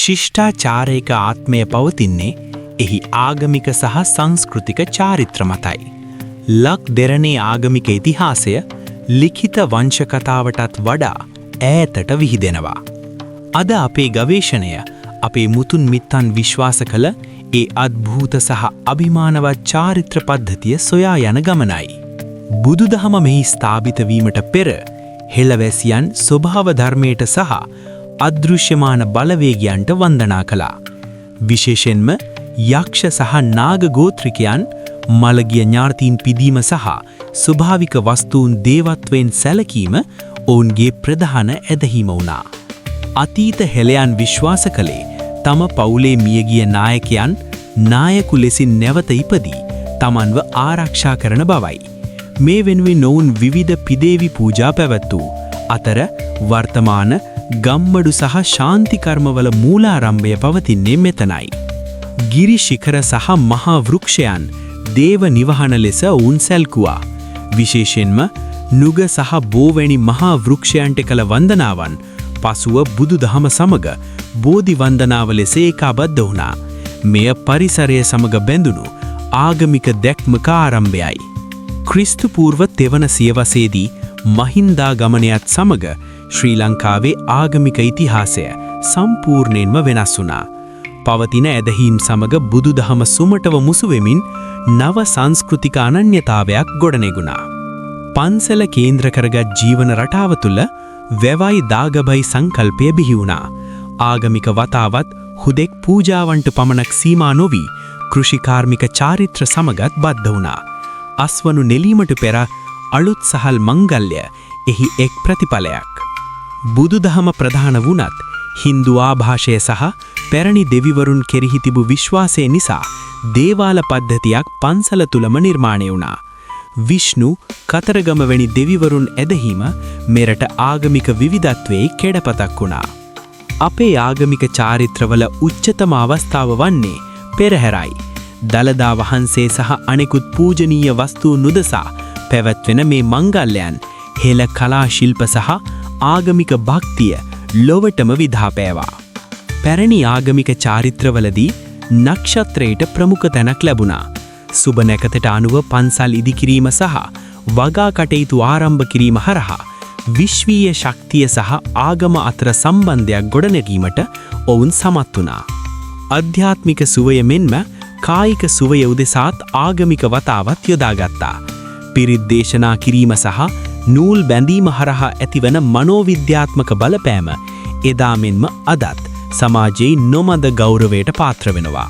ශිෂ්ටාචාරයක ආත්මය පවතින්නේ එහි ආගමික සහ සංස්කෘතික චාරිත්‍ර මතයි. ලක් දෙරණේ ආගමික ඉතිහාසය ලිඛිත වංශකතාවටත් වඩා ඈතට විහිදෙනවා. අද අපේ ගවේෂණය අපේ මුතුන් මිත්තන් විශ්වාස කළ ඒ අද්භූත සහ අභිමානවත් චාරිත්‍ර පද්ධතිය සොයා යන ගමනයි. බුදුදහම මෙහි ස්ථාපිත වීමට පෙර හෙළවැසියන් ස්වභාව ධර්මයට සහ අදෘශ්‍යමාන බලවේගයන්ට වන්දනා කළා. විශේෂයෙන්ම යක්ෂ සහ නාග ගෝත්‍රිකයන් මළගිය ඥාතීන් පිදීම සහ ස්වභාවික වස්තුන් දේවත්වයෙන් සැලකීම ඔවුන්ගේ ප්‍රධාන ඇදහිම වුණා. අතීත හෙළයන් විශ්වාස කළේ තම පවුලේ මියගිය නායකයන් නායකු ලෙසින් නැවත ඉපදී තමන්ව ආරක්ෂා කරන බවයි. මේ වෙනුවෙන් ඔවුන් විවිධ පිදේවි පූජා පැවැත්වූ අතර වර්තමාන ගම්මඩු සහ ශාන්ති කර්මවල මූලාරම්භය පවතින්නේ මෙතනයි. ගිරි ශිඛර සහ මහා වෘක්ෂයන් දේව නිවහන ලෙස ඔවුන් සැලකුවා. විශේෂයෙන්ම නුග සහ බෝවැනි මහා වෘක්ෂයන්ට කළ වන්දනාවන් පසුව බුදුදහම සමග බෝධි වන්දනාව ලෙස ඒකාබද්ධ වුණා. මෙය පරිසරය සමග බැඳුණු ආගමික දැක්මක ආරම්භයයි. ක්‍රිස්තු පූර්ව තෙවන සියවසේදී මහින්දාගමනයත් සමග ශ්‍රී ලංකාවේ ආගමික ඉතිහාසය සම්පූර්ණයෙන්ම වෙනස් වුණා. පවතින ඇදහිම් සමග බුදුදහම සුමටව මුසු වෙමින් නව සංස්කෘතික අනන්‍යතාවයක් ගොඩනැගුණා. පන්සල කේන්ද්‍ර කරගත් ජීවන රටාව තුළ වැවයි දාගබයි සංකල්පය බිහි වුණා. ආගමික වතාවත් හුදෙක් පූජාවන්ට පමණක් සීමා නොවී කෘෂිකාර්මික චාරිත්‍ර සමගත් බද්ධ වුණා. අස්වනු නෙලීමට පෙර අලුත් සහල් මංගල්‍ය එහි එක් ප්‍රතිඵලයක්. බුදුදහම ප්‍රධාන වුණත් හින්දු ආභාෂය සහ පැරණි දෙවිවරුන් කෙරෙහි තිබූ විශ්වාසය නිසා දේවාල පද්ධතියක් පන්සල තුලම නිර්මාණය වුණා. විෂ්ණු කතරගම වැනි දෙවිවරුන් ඇදහිම මෙරට ආගමික විවිධත්වයේ කෙඩපතක් වුණා. අපේ ආගමික චාරිත්‍රවල උච්චතම අවස්ථාව වන්නේ පෙරහැරයි. දළදා වහන්සේ සහ අනෙකුත් පූජනීය වස්තුන් උදෙසා පැවැත්වෙන මේ මංගල්‍යයන් හෙළ කලා ශිල්ප සහ ආගමික භක්තිය ලොවටම විදාපෑවා. පැරණි ආගමික චාරිත්‍රවලදී නක්ෂත්‍රයට ප්‍රමුඛ තැනක් ලැබුණා. සුබ නැකතට අනුව පන්සල් ඉදිකිරීම සහ වගා කටයුතු ආරම්භ කිරීම හරහා විශ්වීය ශක්තිය සහ ආගම අතර සම්බන්ධයක් ගොඩනැගීමට ඔවුන් සමත් වුණා. අධ්‍යාත්මික සුවය මෙන්ම කායික සුවය උදෙසාත් ආගමික වතාවත් යොදාගත්තා. පිරිත් දේශනා කිරීම සහ නූල් බැඳීම හරහා ඇතිවන මනෝවිද්‍යාත්මක බලපෑම එදා මෙන්ම අදත් සමාජයේ නොමද ගෞරවයට පාත්‍ර වෙනවා.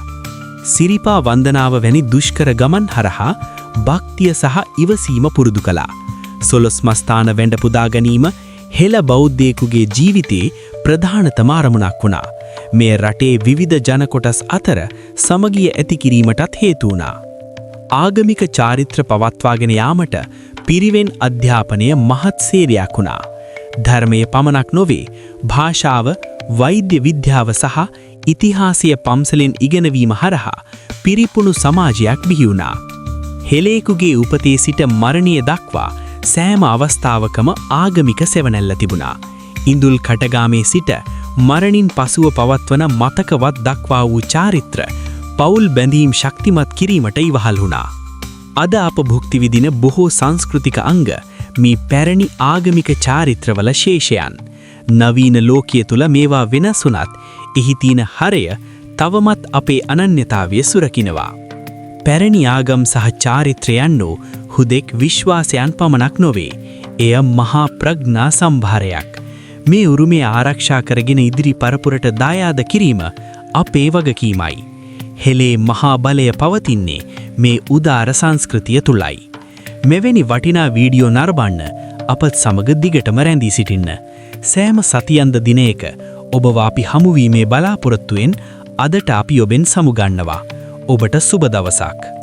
සිරිපා වන්දනාව වැනි දුෂ්කර ගමන් හරහා භක්තිය සහ ඉවසීම පුරුදු කළා. සොළොස් මස්ථාන වැඳ පුදා ගැනීම හෙළ බෞද්ධයෙකුගේ ජීවිතයේ ප්‍රධානතම අරමුණක් වුණා. මේ රටේ විවිධ ජන කොටස් අතර සමගිය ඇති කිරීමටත් හේතු වුණා. ආගමික චාරිත්‍ර පවත්වාගෙන යාමට පිරිවෙන් අධ්‍යාපනය මහත් සේවයක් වුණා. ධර්මයේ පමණක් නොවේ භාෂාව, වෛද්‍ය විද්‍යාව සහ ඉතිහාසය පම්සලෙන් ඉගෙනවීම හරහා පිරිපුණු සමාජයක් බිහි වුණා. හෙළේකුගේ උපතේ සිට මරණය දක්වා සෑම අවස්ථාවකම ආගමික සෙවණැල්ල තිබුණා. ඉඳුල් කටගාමේ සිට මරණින් පසුව පවත්වන මතකවත් දක්වා වූ චාරිත්‍ර පවුල් බැඳීම් ශක්තිමත් කිරීමට ඉවහල් වුණා. අද අප භුක්ති විඳින බොහෝ සංස්කෘතික අංග මේ පැරණි ආගමික චාරිත්‍රවල ශේෂයන්. නවීන ලෝකයේ තුල මේවා වෙනස් වුණත් එහි තියෙන හරය තවමත් අපේ අනන්‍යතාවය සුරකිනවා. පැරණි ආගම් සහ චාරිත්‍රයන් හුදෙක් විශ්වාසයන් පමණක් නොවේ. එය මහා ප්‍රඥා සම්භාරයක්. මේ උරුමය ආරක්ෂා කරගෙන ඉදිරි පරපුරට දායාද කිරීම අපේ වගකීමයි. හෙළේ මහා බලය පවතින්නේ මේ උදාර සංස්කෘතිය තුලයි. මෙවැනි වටිනා වීඩියෝ නරඹන්න අපත් සමග දිගටම රැඳී සිටින්න. සෑම සතියන්ද දිනයක ඔබව අපි හමුවීමේ බලාපොරොත්තුවෙන් අදට අපි ඔබෙන් සමුගන්නවා. ඔබට සුබ දවසක්.